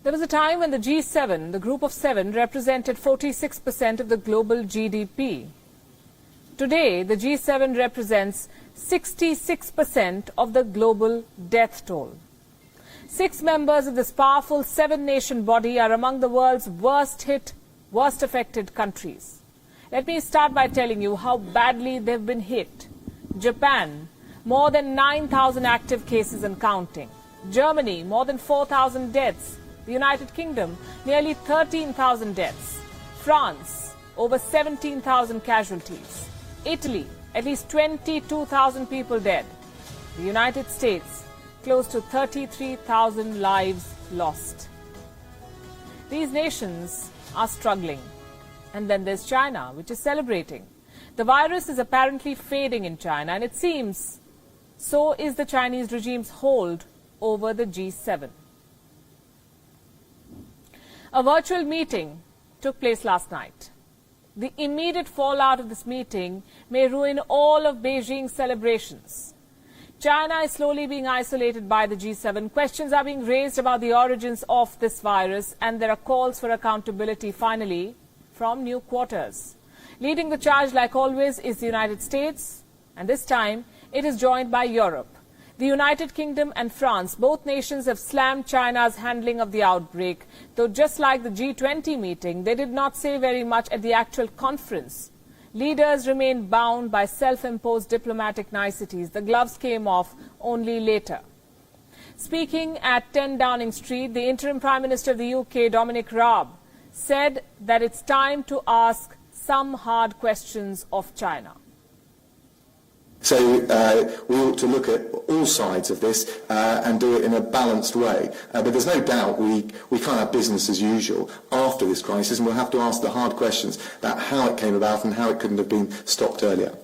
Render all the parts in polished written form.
There was a time when the G7, the group of seven, represented 46% of the global GDP. Today, the G7 represents 66% of the global death toll. 6 members of this powerful 7-nation body are among the world's worst hit, worst affected countries. Let me start by telling you how badly they've been hit. Japan, more than 9,000 active cases and counting. Germany, more than 4,000 deaths. The United Kingdom, nearly 13,000 deaths. France, over 17,000 casualties. Italy, at least 22,000 people dead. The United States, close to 33,000 lives lost. These nations are struggling. And then there's China, which is celebrating. The virus is apparently fading in China, and it seems so is the Chinese regime's hold over the G7. A virtual meeting took place last night. The immediate fallout of this meeting may ruin all of Beijing's celebrations. China is slowly being isolated by the G7. Questions are being raised about the origins of this virus, and there are calls for accountability, finally, from new quarters. Leading the charge, like always, is the United States, and this time it is joined by Europe. The United Kingdom and France, both nations have slammed China's handling of the outbreak, though just like the G20 meeting, they did not say very much at the actual conference. Leaders remained bound by self-imposed diplomatic niceties. The gloves came off only later. Speaking at 10 Downing Street, the interim Prime Minister of the UK, Dominic Raab, said that it's time to ask some hard questions of China. So we ought to look at all sides of this and do it in a balanced way. But there's no doubt we can't have business as usual after this crisis, and we'll have to ask the hard questions about how it came about and how it couldn't have been stopped earlier.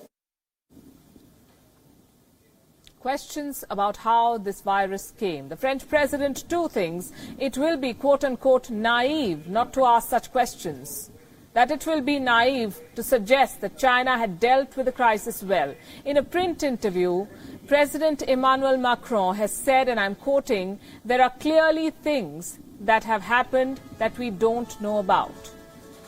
Questions about how this virus came. The French president, two things. It will be, quote-unquote, naive not to ask such questions. That it will be naive to suggest that China had dealt with the crisis well. In a print interview, President Emmanuel Macron has said, and I'm quoting, "There are clearly things that have happened that we don't know about,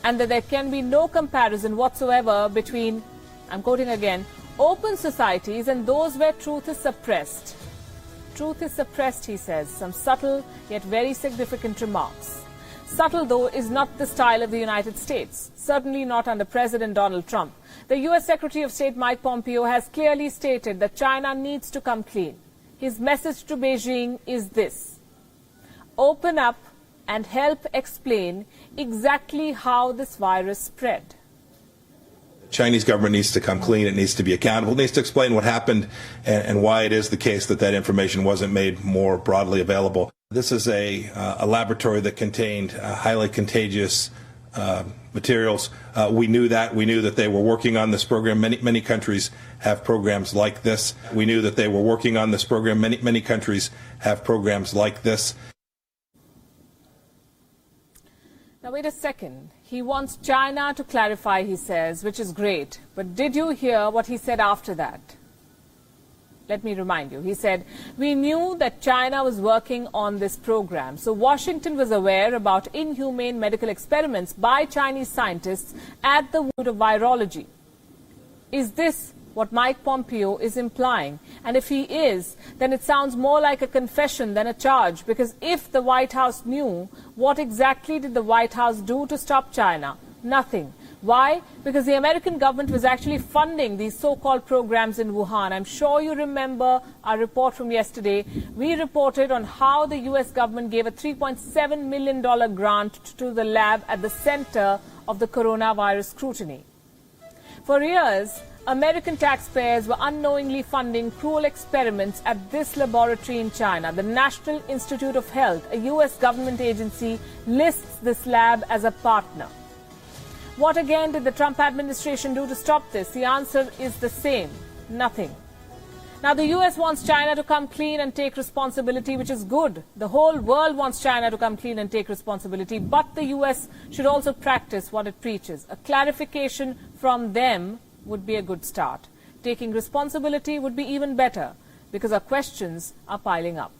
and that there can be no comparison whatsoever between," I'm quoting again, "open societies and those where truth is suppressed." Truth is suppressed, he says, some subtle yet very significant remarks. Subtle, though, is not the style of the United States, certainly not under President Donald Trump. The U.S. Secretary of State Mike Pompeo has clearly stated that China needs to come clean. His message to Beijing is this: open up and help explain exactly how this virus spread. The Chinese government needs to come clean. It needs to be accountable. It needs to explain what happened and why it is the case that that information wasn't made more broadly available. This is a laboratory that contained highly contagious materials. We knew that. We knew that they were working on this program. Many countries have programs like this. We knew that they were working on this program. Many countries have programs like this. Now, wait a second. He wants China to clarify, he says, which is great. But did you hear what he said after that? Let me remind you. He said, "We knew that China was working on this program. So Washington was aware about inhumane medical experiments by Chinese scientists at the root of virology." Is this what Mike Pompeo is implying? And if he is, then it sounds more like a confession than a charge, because if the White House knew, what exactly did the White House do to stop China? Nothing. Why? Because the American government was actually funding these so-called programs in Wuhan. I'm sure you remember our report from yesterday. We reported on how the U.S. government gave a $3.7 million grant to the lab at the center of the coronavirus scrutiny. For years, American taxpayers were unknowingly funding cruel experiments at this laboratory in China. The National Institute of Health, a U.S. government agency, lists this lab as a partner. What again did the Trump administration do to stop this? The answer is the same: nothing. Now, the U.S. wants China to come clean and take responsibility, which is good. The whole world wants China to come clean and take responsibility, but the U.S. should also practice what it preaches. A clarification from them would be a good start. Taking responsibility would be even better, because our questions are piling up.